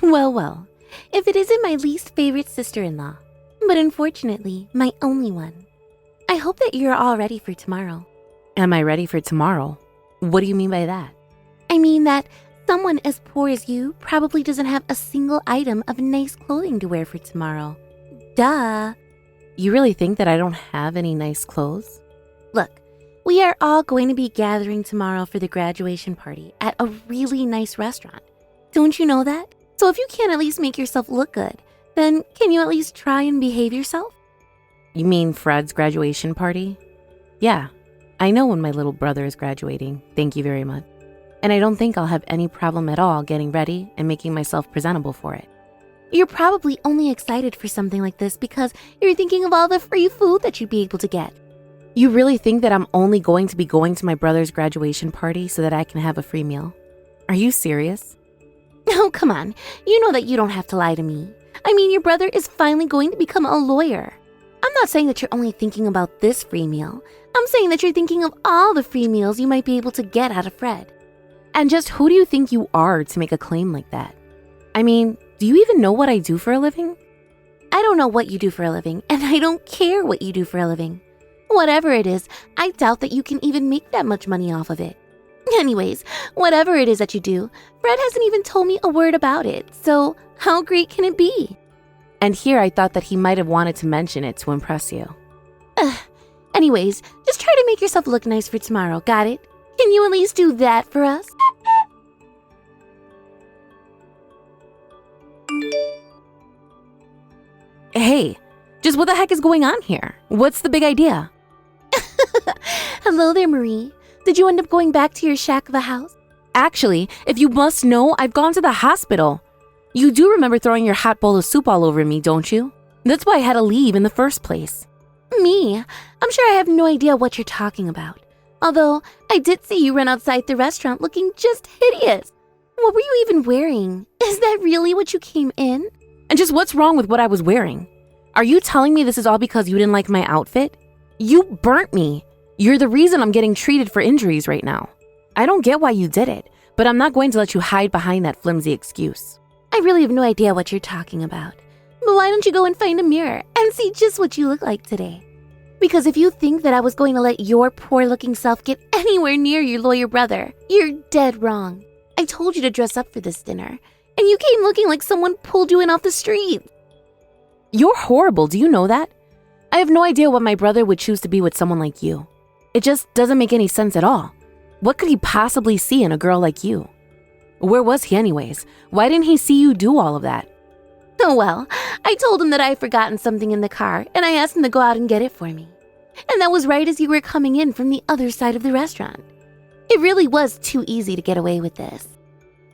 Well, well, if it isn't my least favorite sister-in-law, but unfortunately, my only one. I hope that you're all ready for tomorrow. Am I ready for tomorrow? What do you mean by that? I mean that someone as poor as you probably doesn't have a single item of nice clothing to wear for tomorrow. Duh. You really think that I don't have any nice clothes? Look, we are all going to be gathering tomorrow for the graduation party at a really nice restaurant. Don't you know that? So if you can't at least make yourself look good, then can you at least try and behave yourself? You mean Fred's graduation party? Yeah, I know when my little brother is graduating, thank you very much. And I don't think I'll have any problem at all getting ready and making myself presentable for it. You're probably only excited for something like this because you're thinking of all the free food that you'd be able to get. You really think that I'm only going to be going to my brother's graduation party so that I can have a free meal? Are you serious? Oh, come on. You know that you don't have to lie to me. I mean, your brother is finally going to become a lawyer. I'm not saying that you're only thinking about this free meal. I'm saying that you're thinking of all the free meals you might be able to get out of Fred. And just who do you think you are to make a claim like that? I mean, do you even know what I do for a living? I don't know what you do for a living, and I don't care what you do for a living. Whatever it is, I doubt that you can even make that much money off of it. Anyways, whatever it is that you do, Fred hasn't even told me a word about it, so how great can it be? And here I thought that he might have wanted to mention it to impress you. Anyways, just try to make yourself look nice for tomorrow, got it? Can you at least do that for us? Hey, just what the heck is going on here? What's the big idea? Hello there, Marie. Did you end up going back to your shack of a house? Actually, if you must know, I've gone to the hospital. You do remember throwing your hot bowl of soup all over me, don't you? That's why I had to leave in the first place. Me? I'm sure I have no idea what you're talking about. Although, I did see you run outside the restaurant looking just hideous. What were you even wearing? Is that really what you came in? And just what's wrong with what I was wearing? Are you telling me this is all because you didn't like my outfit? You burnt me. You're the reason I'm getting treated for injuries right now. I don't get why you did it, but I'm not going to let you hide behind that flimsy excuse. I really have no idea what you're talking about. But why don't you go and find a mirror and see just what you look like today? Because if you think that I was going to let your poor-looking self get anywhere near your lawyer brother, you're dead wrong. I told you to dress up for this dinner, and you came looking like someone pulled you in off the street. You're horrible, do you know that? I have no idea what my brother would choose to be with someone like you. It just doesn't make any sense at all. What could he possibly see in a girl like you? Where was he anyways? Why didn't he see you do all of that? Oh well, I told him that I had forgotten something in the car, and I asked him to go out and get it for me. And that was right as you were coming in from the other side of the restaurant. It really was too easy to get away with this.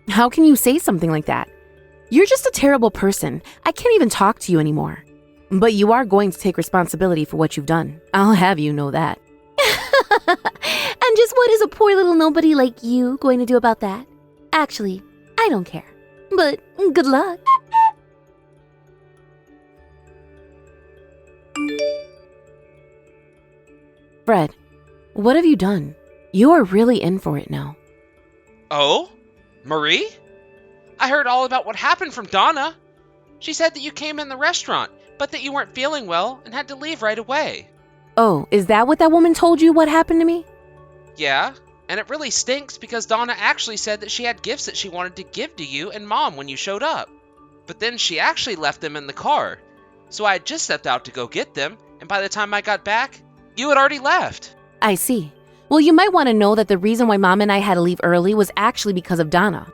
How can you say something like that? You're just a terrible person. I can't even talk to you anymore. But you are going to take responsibility for what you've done. I'll have you know that. And just what is a poor little nobody like you going to do about that? Actually, I don't care. But good luck. Fred, what have you done? You are really in for it now. Oh? Marie? I heard all about what happened from Donna. She said that you came in the restaurant, but that you weren't feeling well and had to leave right away. Oh, is that what that woman told you what happened to me? Yeah, and it really stinks because Donna actually said that she had gifts that she wanted to give to you and Mom when you showed up. But then she actually left them in the car. So I had just stepped out to go get them, and by the time I got back, you had already left. I see. Well, you might want to know that the reason why Mom and I had to leave early was actually because of Donna.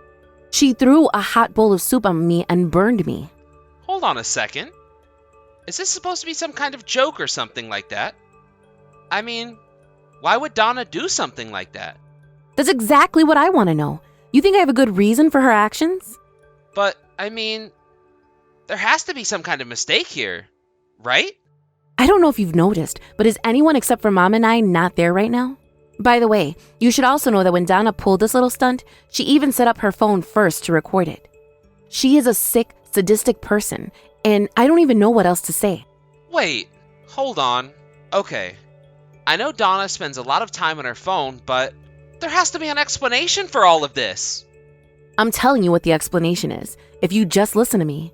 She threw a hot bowl of soup on me and burned me. Hold on a second. Is this supposed to be some kind of joke or something like that? I mean, why would Donna do something like that? That's exactly what I want to know. You think I have a good reason for her actions? But, I mean, there has to be some kind of mistake here, right? I don't know if you've noticed, but is anyone except for Mom and I not there right now? By the way, you should also know that when Donna pulled this little stunt, she even set up her phone first to record it. She is a sick, sadistic person, and I don't even know what else to say. Wait, hold on. Okay. I know Donna spends a lot of time on her phone, but there has to be an explanation for all of this. I'm telling you what the explanation is, if you just listen to me.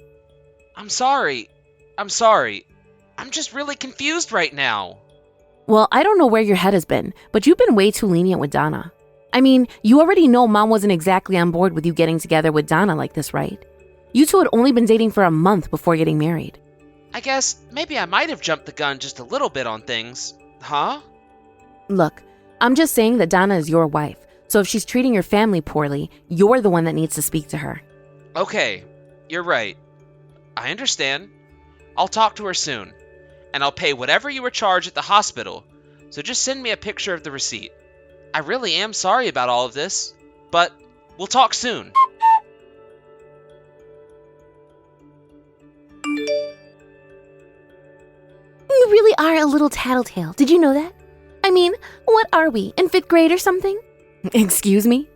I'm sorry. I'm just really confused right now. Well, I don't know where your head has been, but you've been way too lenient with Donna. I mean, you already know Mom wasn't exactly on board with you getting together with Donna like this, right? You two had only been dating for a month before getting married. I guess maybe I might have jumped the gun just a little bit on things. Huh? Look, I'm just saying that Donna is your wife, so if she's treating your family poorly, you're the one that needs to speak to her. Okay, you're right. I understand. I'll talk to her soon, and I'll pay whatever you were charged at the hospital, so just send me a picture of the receipt. I really am sorry about all of this, but we'll talk soon. You really are a little tattletale. Did you know that? I mean, what are we, in 5th grade or something? Excuse me?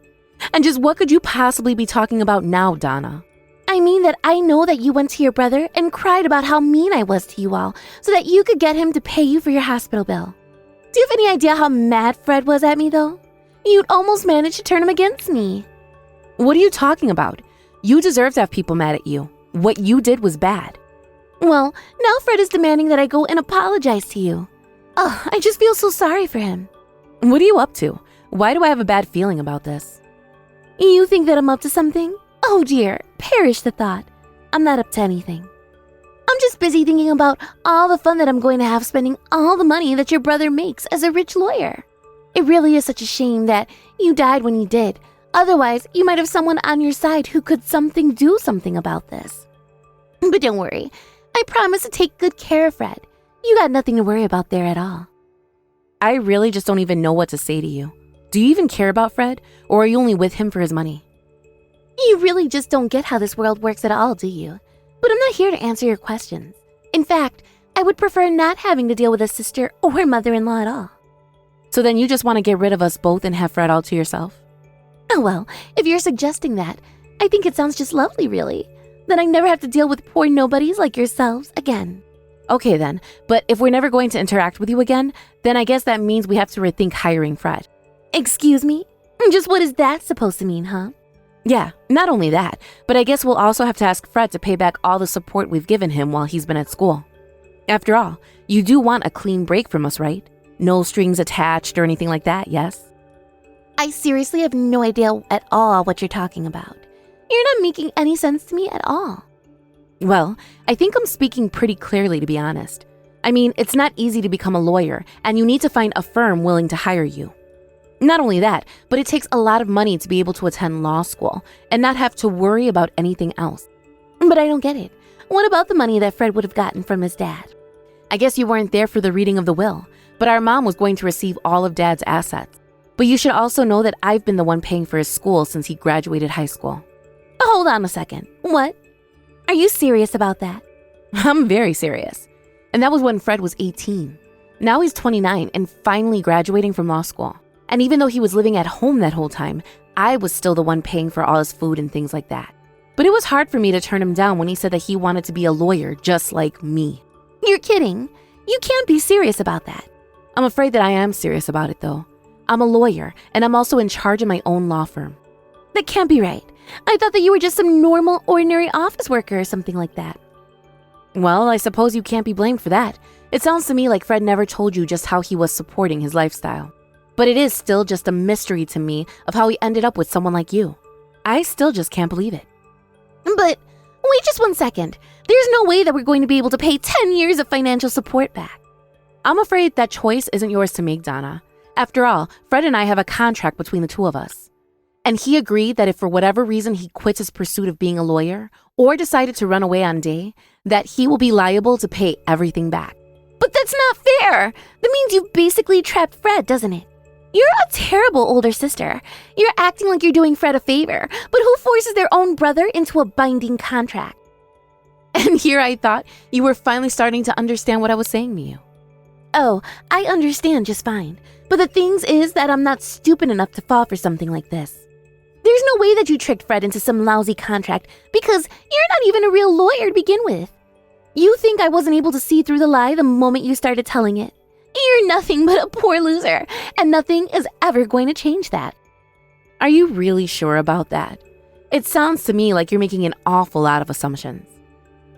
And just what could you possibly be talking about now, Donna? I mean that I know that you went to your brother and cried about how mean I was to you all so that you could get him to pay you for your hospital bill. Do you have any idea how mad Fred was at me, though? You'd almost managed to turn him against me. What are you talking about? You deserve to have people mad at you. What you did was bad. Well, now Fred is demanding that I go and apologize to you. Oh, I just feel so sorry for him. What are you up to? Why do I have a bad feeling about this? You think that I'm up to something? Oh dear, perish the thought. I'm not up to anything. I'm just busy thinking about all the fun that I'm going to have spending all the money that your brother makes as a rich lawyer. It really is such a shame that you died when you did. Otherwise, you might have someone on your side who could do something about this. But don't worry, I promise to take good care of Fred. You got nothing to worry about there at all. I really just don't even know what to say to you. Do you even care about Fred, or are you only with him for his money? You really just don't get how this world works at all, do you? But I'm not here to answer your questions. In fact, I would prefer not having to deal with a sister or mother-in-law at all. So then you just want to get rid of us both and have Fred all to yourself? Oh well, if you're suggesting that, I think it sounds just lovely, really. Then I never have to deal with poor nobodies like yourselves again. Okay then, but if we're never going to interact with you again, then I guess that means we have to rethink hiring Fred. Excuse me? Just what is that supposed to mean, huh? Yeah, not only that, but I guess we'll also have to ask Fred to pay back all the support we've given him while he's been at school. After all, you do want a clean break from us, right? No strings attached or anything like that, yes? I seriously have no idea at all what you're talking about. You're not making any sense to me at all. Well, I think I'm speaking pretty clearly, to be honest. I mean, it's not easy to become a lawyer, and you need to find a firm willing to hire you. Not only that, but it takes a lot of money to be able to attend law school and not have to worry about anything else. But I don't get it. What about the money that Fred would have gotten from his dad? I guess you weren't there for the reading of the will, but our mom was going to receive all of Dad's assets. But you should also know that I've been the one paying for his school since he graduated high school. Hold on a second. What? Are you serious about that? I'm very serious. And that was when Fred was 18. Now he's 29 and finally graduating from law school. And even though he was living at home that whole time, I was still the one paying for all his food and things like that. But it was hard for me to turn him down when he said that he wanted to be a lawyer just like me. You're kidding. You can't be serious about that. I'm afraid that I am serious about it, though. I'm a lawyer, and I'm also in charge of my own law firm. That can't be right. I thought that you were just some normal, ordinary office worker or something like that. Well, I suppose you can't be blamed for that. It sounds to me like Fred never told you just how he was supporting his lifestyle. But it is still just a mystery to me of how he ended up with someone like you. I still just can't believe it. But wait just 1 second. There's no way that we're going to be able to pay 10 years of financial support back. I'm afraid that choice isn't yours to make, Donna. After all, Fred and I have a contract between the two of us. And he agreed that if for whatever reason he quits his pursuit of being a lawyer or decided to run away on day, that he will be liable to pay everything back. But that's not fair. That means you've basically trapped Fred, doesn't it? You're a terrible older sister. You're acting like you're doing Fred a favor, but who forces their own brother into a binding contract? And here I thought you were finally starting to understand what I was saying to you. Oh, I understand just fine. But the thing is that I'm not stupid enough to fall for something like this. There's no way that you tricked Fred into some lousy contract because you're not even a real lawyer to begin with. You think I wasn't able to see through the lie the moment you started telling it? You're nothing but a poor loser, and nothing is ever going to change that. Are you really sure about that? It sounds to me like you're making an awful lot of assumptions.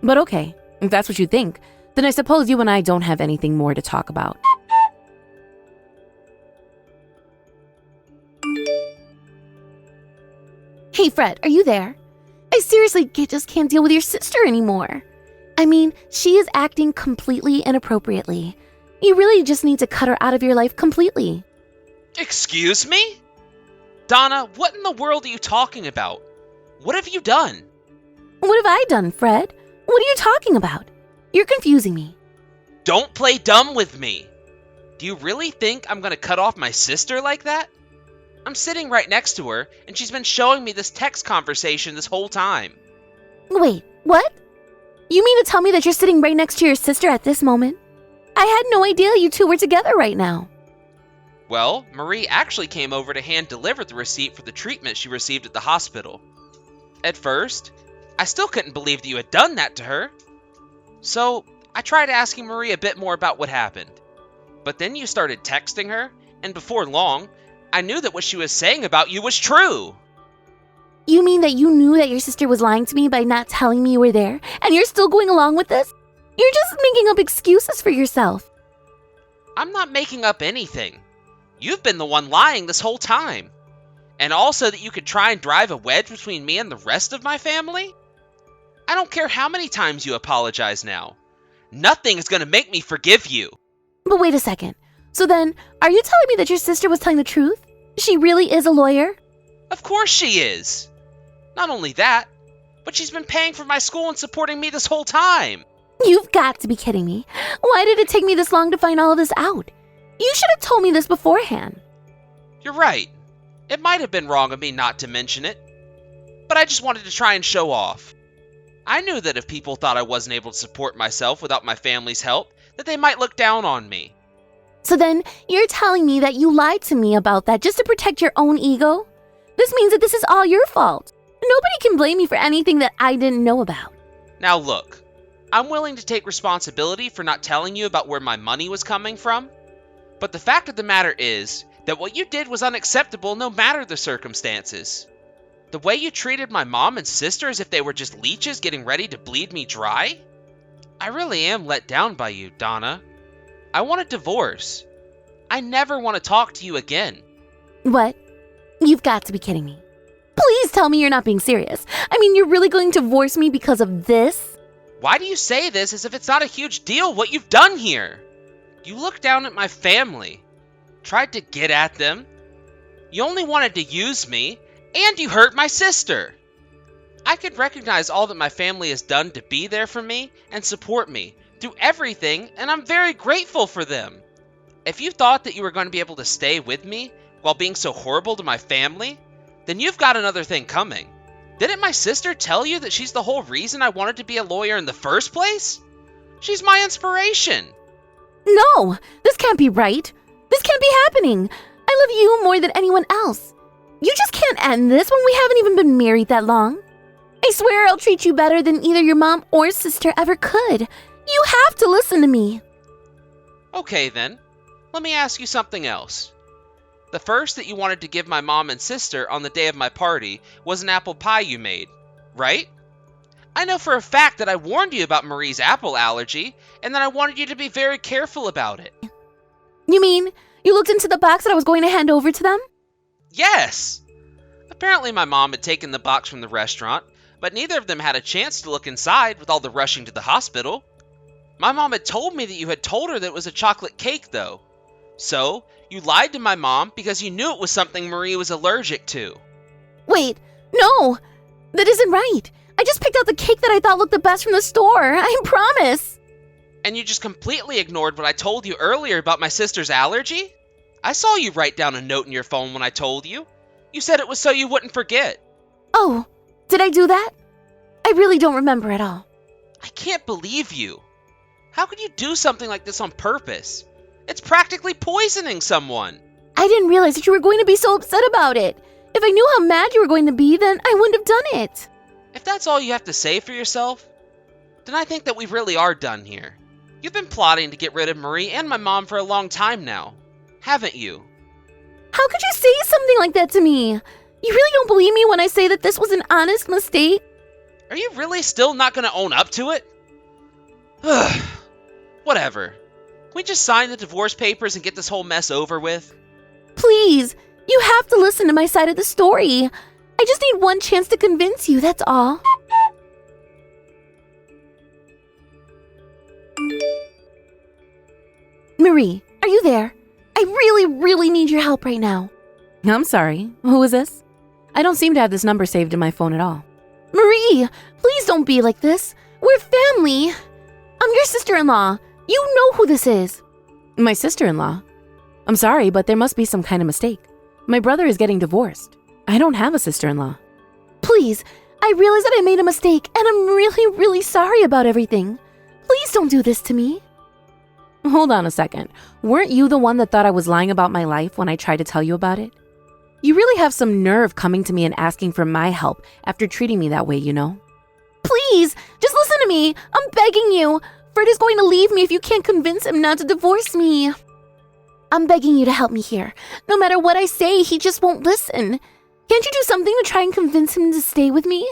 But okay, if that's what you think, then I suppose you and I don't have anything more to talk about. Hey, Fred, are you there? I seriously just can't deal with your sister anymore. I mean, she is acting completely inappropriately. You really just need to cut her out of your life completely. Excuse me? Donna, what in the world are you talking about? What have you done? What have I done, Fred? What are you talking about? You're confusing me. Don't play dumb with me. Do you really think I'm gonna cut off my sister like that? I'm sitting right next to her, and she's been showing me this text conversation this whole time. Wait, what? You mean to tell me that you're sitting right next to your sister at this moment? I had no idea you two were together right now. Well, Marie actually came over to hand deliver the receipt for the treatment she received at the hospital. At first, I still couldn't believe that you had done that to her. So, I tried asking Marie a bit more about what happened. But then you started texting her, and before long, I knew that what she was saying about you was true. You mean that you knew that your sister was lying to me by not telling me you were there, and you're still going along with this? You're just making up excuses for yourself. I'm not making up anything. You've been the one lying this whole time. And also that you could try and drive a wedge between me and the rest of my family? I don't care how many times you apologize now. Nothing is going to make me forgive you. But wait a second. So then, are you telling me that your sister was telling the truth? She really is a lawyer? Of course she is. Not only that, but she's been paying for my school and supporting me this whole time. You've got to be kidding me. Why did it take me this long to find all of this out? You should have told me this beforehand. You're right. It might have been wrong of me not to mention it. But I just wanted to try and show off. I knew that if people thought I wasn't able to support myself without my family's help, that they might look down on me. So then, you're telling me that you lied to me about that just to protect your own ego? This means that this is all your fault. Nobody can blame me for anything that I didn't know about. Now look, I'm willing to take responsibility for not telling you about where my money was coming from. But the fact of the matter is that what you did was unacceptable no matter the circumstances. The way you treated my mom and sister as if they were just leeches getting ready to bleed me dry? I really am let down by you, Donna. I want a divorce. I never want to talk to you again. What? You've got to be kidding me. Please tell me you're not being serious. I mean, you're really going to divorce me because of this? Why do you say this as if it's not a huge deal what you've done here? You looked down at my family, tried to get at them. You only wanted to use me, and you hurt my sister. I could recognize all that my family has done to be there for me and support me through everything, and I'm very grateful for them. If you thought that you were going to be able to stay with me while being so horrible to my family, then you've got another thing coming. Didn't my sister tell you that she's the whole reason I wanted to be a lawyer in the first place? She's my inspiration. No, this can't be right. This can't be happening. I love you more than anyone else. You just can't end this when we haven't even been married that long. I swear I'll treat you better than either your mom or sister ever could. You have to listen to me. Okay then, let me ask you something else. The first that you wanted to give my mom and sister on the day of my party was an apple pie you made, right? I know for a fact that I warned you about Marie's apple allergy, and that I wanted you to be very careful about it. You mean you looked into the box that I was going to hand over to them? Yes! Apparently my mom had taken the box from the restaurant, but neither of them had a chance to look inside with all the rushing to the hospital. My mom had told me that you had told her that it was a chocolate cake, though. So, you lied to my mom because you knew it was something Marie was allergic to. Wait, no! That isn't right. I just picked out the cake that I thought looked the best from the store. I promise. And you just completely ignored what I told you earlier about my sister's allergy? I saw you write down a note in your phone when I told you. You said it was so you wouldn't forget. Oh, did I do that? I really don't remember at all. I can't believe you. How could you do something like this on purpose? It's practically poisoning someone. I didn't realize that you were going to be so upset about it. If I knew how mad you were going to be, then I wouldn't have done it. If that's all you have to say for yourself, then I think that we really are done here. You've been plotting to get rid of Marie and my mom for a long time now, haven't you? How could you say something like that to me? You You really don't believe me when I say that this was an honest mistake? Are you really still not going to own up to it? Whatever. Can we just sign the divorce papers and get this whole mess over with? Please, you have to listen to my side of the story. I just need one chance to convince you, that's all. Marie, are you there? I really need your help right now. I'm sorry, who is this? I don't seem to have this number saved in my phone at all. Marie, please don't be like this. We're family. I'm your sister-in-law. You know who this is. My sister-in-law? I'm sorry, but there must be some kind of mistake. My brother is getting divorced. I don't have a sister-in-law. Please, I realize that I made a mistake, and I'm really sorry about everything. Please don't do this to me. Hold on a second. Weren't you the one that thought I was lying about my life when I tried to tell you about it? You really have some nerve coming to me and asking for my help after treating me that way, you know? Please, just listen to me. I'm begging you. Fred is going to leave me if you can't convince him not to divorce me. I'm begging you to help me here. No matter what I say, he just won't listen. Can't you do something to try and convince him to stay with me?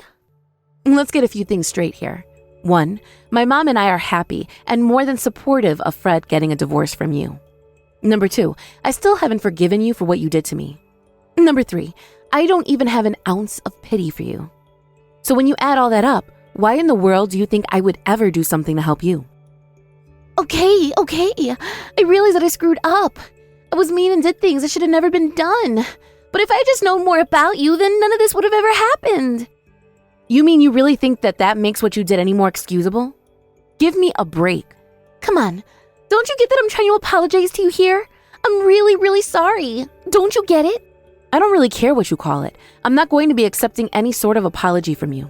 Let's get a few things straight here. 1, my mom and I are happy and more than supportive of Fred getting a divorce from you. 2, I still haven't forgiven you for what you did to me. 3, I don't even have an ounce of pity for you. So when you add all that up, why in the world do you think I would ever do something to help you? Okay. I realize that I screwed up. I was mean and did things that should have never been done. But if I had just known more about you, then none of this would have ever happened. You mean you really think that makes what you did any more excusable? Give me a break. Come on. Don't you get that I'm trying to apologize to you here? I'm really sorry. Don't you get it? I don't really care what you call it. I'm not going to be accepting any sort of apology from you.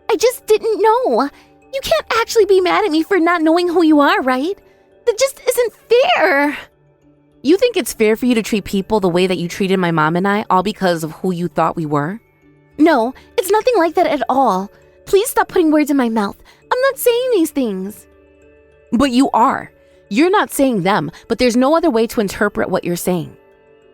I just didn't know. You can't actually be mad at me for not knowing who you are, right? That just isn't fair. You think it's fair for you to treat people the way that you treated my mom and I, all because of who you thought we were? No, it's nothing like that at all. Please stop putting words in my mouth. I'm not saying these things. But you are. You're not saying them, but there's no other way to interpret what you're saying.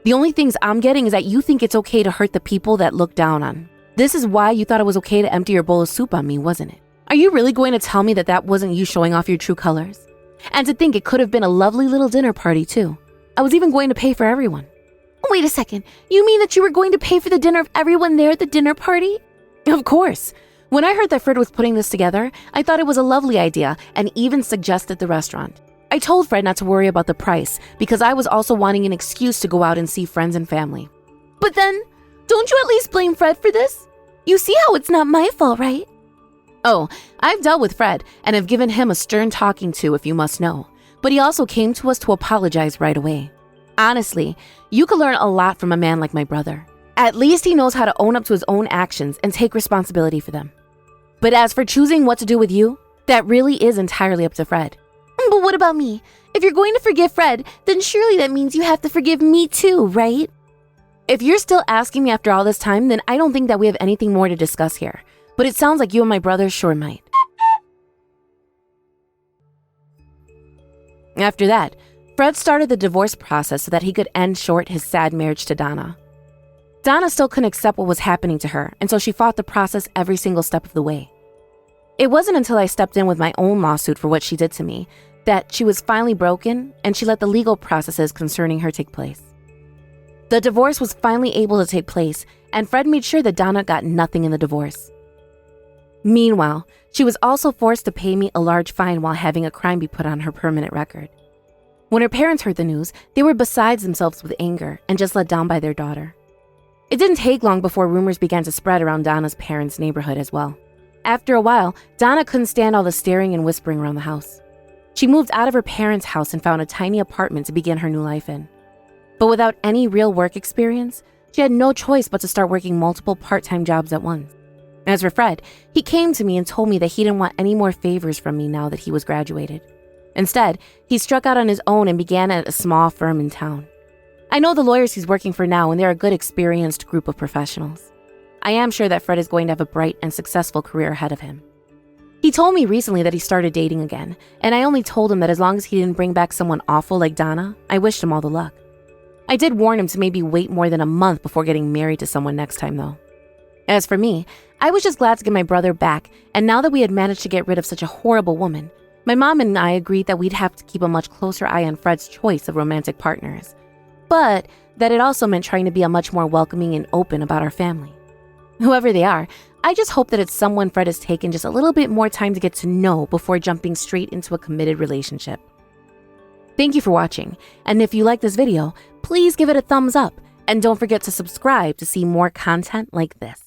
The only things I'm getting is that you think it's okay to hurt the people that look down on. This is why you thought it was okay to empty your bowl of soup on me, wasn't it? Are you really going to tell me that wasn't you showing off your true colors? And to think it could have been a lovely little dinner party, too. I was even going to pay for everyone. Wait a second. You mean that you were going to pay for the dinner of everyone there at the dinner party? Of course. When I heard that Fred was putting this together, I thought it was a lovely idea and even suggested the restaurant. I told Fred not to worry about the price because I was also wanting an excuse to go out and see friends and family. But then, don't you at least blame Fred for this? You see how it's not my fault, right? Oh, I've dealt with Fred and have given him a stern talking to, if you must know. But he also came to us to apologize right away. Honestly, you could learn a lot from a man like my brother. At least he knows how to own up to his own actions and take responsibility for them. But as for choosing what to do with you, that really is entirely up to Fred. But what about me? If you're going to forgive Fred, then surely that means you have to forgive me too, right? If you're still asking me after all this time, then I don't think that we have anything more to discuss here. But it sounds like you and my brother sure might. After that, Fred started the divorce process so that he could end short his sad marriage to Donna. Donna still couldn't accept what was happening to her, and so she fought the process every single step of the way. It wasn't until I stepped in with my own lawsuit for what she did to me that she was finally broken and she let the legal processes concerning her take place. The divorce was finally able to take place, and Fred made sure that Donna got nothing in the divorce. Meanwhile, she was also forced to pay me a large fine while having a crime be put on her permanent record. When her parents heard the news, they were beside themselves with anger and just let down by their daughter. It didn't take long before rumors began to spread around Donna's parents' neighborhood as well. After a while, Donna couldn't stand all the staring and whispering around the house. She moved out of her parents' house and found a tiny apartment to begin her new life in. But without any real work experience, she had no choice but to start working multiple part-time jobs at once. As for Fred, he came to me and told me that he didn't want any more favors from me now that he was graduated. Instead, he struck out on his own and began at a small firm in town. I know the lawyers he's working for now, and they're a good, experienced group of professionals. I am sure that Fred is going to have a bright and successful career ahead of him. He told me recently that he started dating again, and I only told him that as long as he didn't bring back someone awful like Donna, I wished him all the luck. I did warn him to maybe wait more than a month before getting married to someone next time, though. As for me, I was just glad to get my brother back, and now that we had managed to get rid of such a horrible woman, my mom and I agreed that we'd have to keep a much closer eye on Fred's choice of romantic partners, but that it also meant trying to be a much more welcoming and open about our family. Whoever they are, I just hope that it's someone Fred has taken just a little bit more time to get to know before jumping straight into a committed relationship. Thank you for watching, and if you like this video, please give it a thumbs up, and don't forget to subscribe to see more content like this.